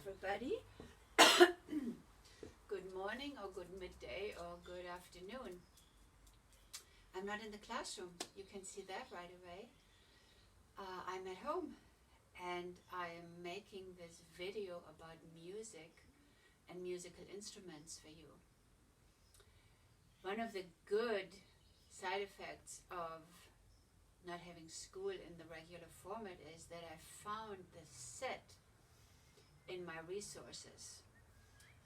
everybody. Good morning or good midday or good afternoon. I'm not in the classroom, you can see that right away. I'm at home and I am making this video about music and musical instruments for you. One of the good side effects of not having school in the regular format is that I found the set in my resources.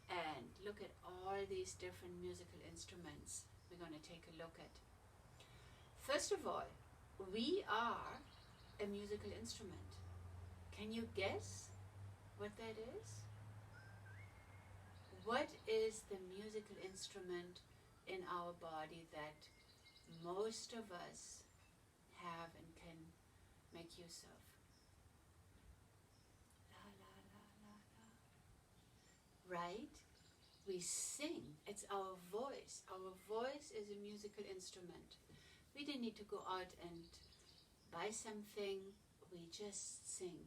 And look at all these different musical instruments we're going to take a look at. First of all, we are a musical instrument. Can you guess what that is? What is the musical instrument in our body that most of us have and can make use of? La, la, la, la, la. Right? We sing. It's our voice. Our voice is a musical instrument. We didn't need to go out and buy something. We just sing.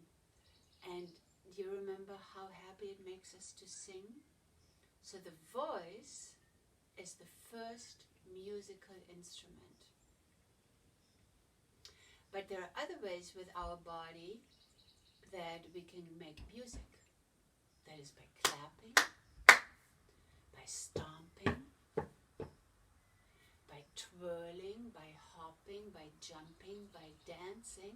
And do you remember how happy it makes us to sing? So the voice is the first musical instrument. But there are other ways with our body that we can make music. That is by clapping, by stomping, by twirling, by hopping, by jumping, by dancing.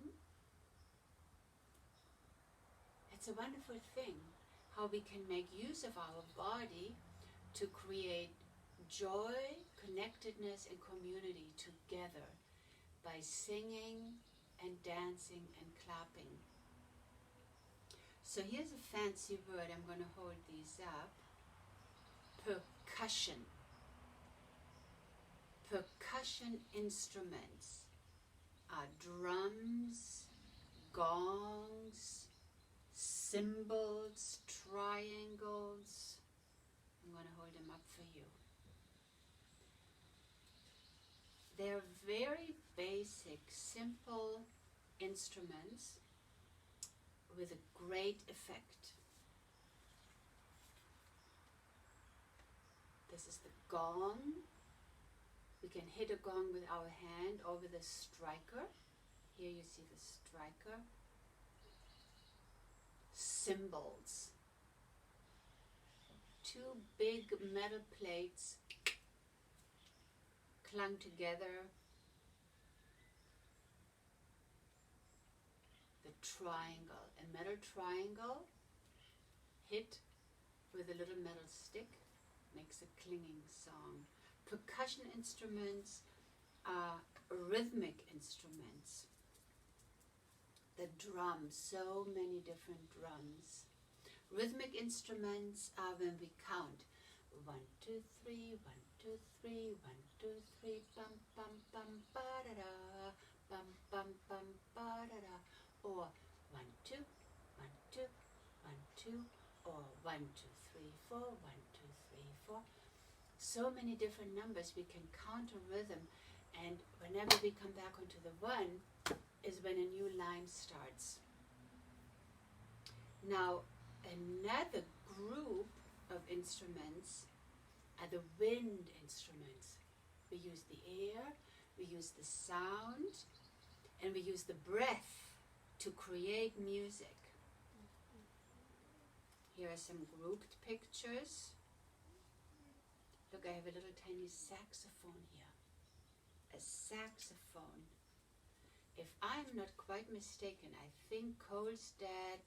It's a wonderful thing how we can make use of our body to create joy, connectedness, and community together by singing and dancing and clapping. So here's a fancy word. I'm going to hold these up. Percussion. Percussion instruments are drums, gongs, cymbals, triangles. I'm going to hold them up for you. They're very basic, simple instruments with a great effect. This is the gong. We can hit a gong with our hand over the striker. Here you see the striker. Cymbals. Two big metal plates clung together. The triangle, a metal triangle hit with a little metal stick makes a clinging song. Percussion instruments are rhythmic instruments. The drums, so many different drums. Rhythmic instruments are when we count 1, 2, 3, 1, 2, 3, 1, 2, 3, bum bum bum ba da da, bum bum bum ba da da, or 1, 2, 1, 2, 1, 2, or 1, 2, 3, 4, 1, 2, 3, 4. So many different numbers we can count a rhythm, and whenever we come back onto the 1 is when a new line starts. Now, another group of instruments are the wind instruments. We use the air, we use the sound, and we use the breath to create music. Here are some grouped pictures. Look, I have a little tiny saxophone here. A saxophone. If I'm not quite mistaken, I think Cole's dad,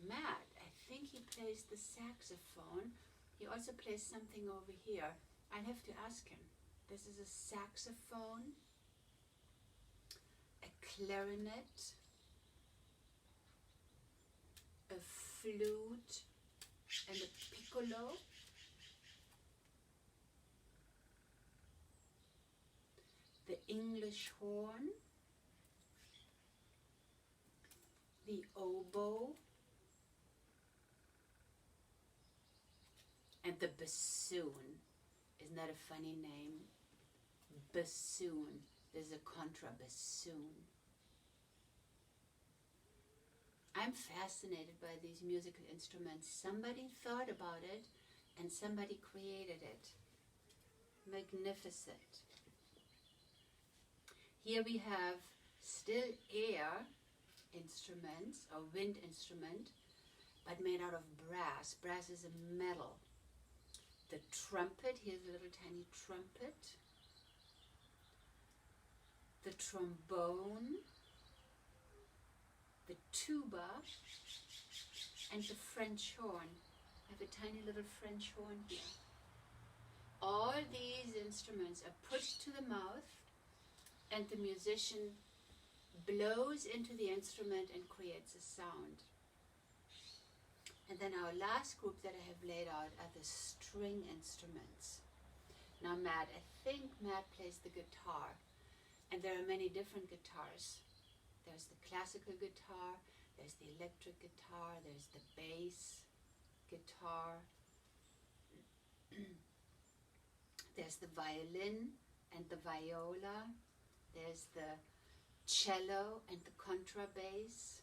Matt, I think he plays the saxophone. He also plays something over here. I'll have to ask him. This is a saxophone, a clarinet, a flute, and a piccolo. The English horn, the oboe, and the bassoon. Isn't that a funny name? Bassoon. There's a contrabassoon. I I'm fascinated by these musical instruments. Somebody thought about it and somebody created it. Magnificent. Here we have still air instruments, or wind instrument, but made out of brass. Brass is a metal. The trumpet, here's a little tiny trumpet. The trombone, the tuba, and the French horn. I have a tiny little French horn here. All these instruments are put to the mouth, and the musician blows into the instrument and creates a sound. And then our last group that I have laid out are the string instruments. Now Matt, I think Matt plays the guitar, and there are many different guitars. There's the classical guitar, there's the electric guitar, there's the bass guitar, there's the violin and the viola, there's the cello and the contrabass.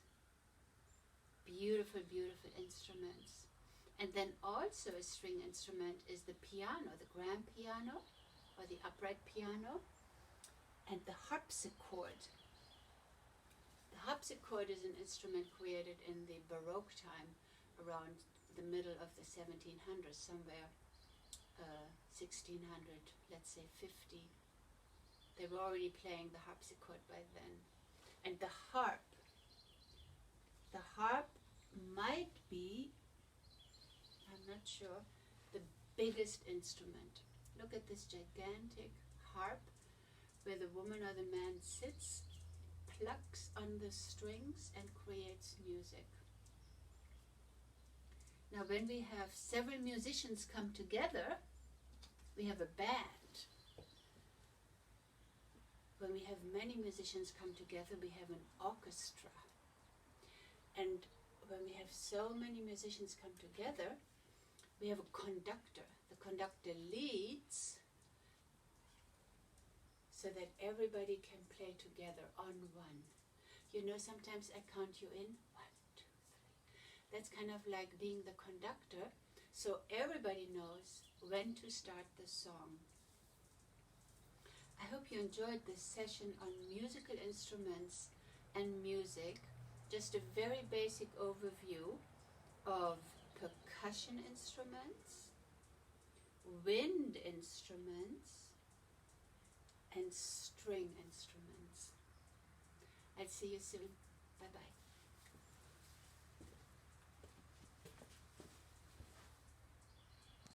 Beautiful, beautiful instruments. And then also a string instrument is the piano, the grand piano or the upright piano, and the harpsichord. The harpsichord is an instrument created in the Baroque time, around the middle of the 1700s, somewhere 1600, let's say 50. They were already playing the harpsichord by then. And the harp might be, I'm not sure, the biggest instrument. Look at this gigantic harp where the woman or the man sits, plucks on the strings and creates music. Now when we have several musicians come together, we have a band. When we have many musicians come together, we have an orchestra. And when we have so many musicians come together, we have a conductor. The conductor leads so that everybody can play together on one. You know, sometimes I count you in, 1, 2, 3. That's kind of like being the conductor, so everybody knows when to start the song. I hope you enjoyed this session on musical instruments and music. Just a very basic overview of percussion instruments, wind instruments, and string instruments. I'll see you soon. Bye-bye.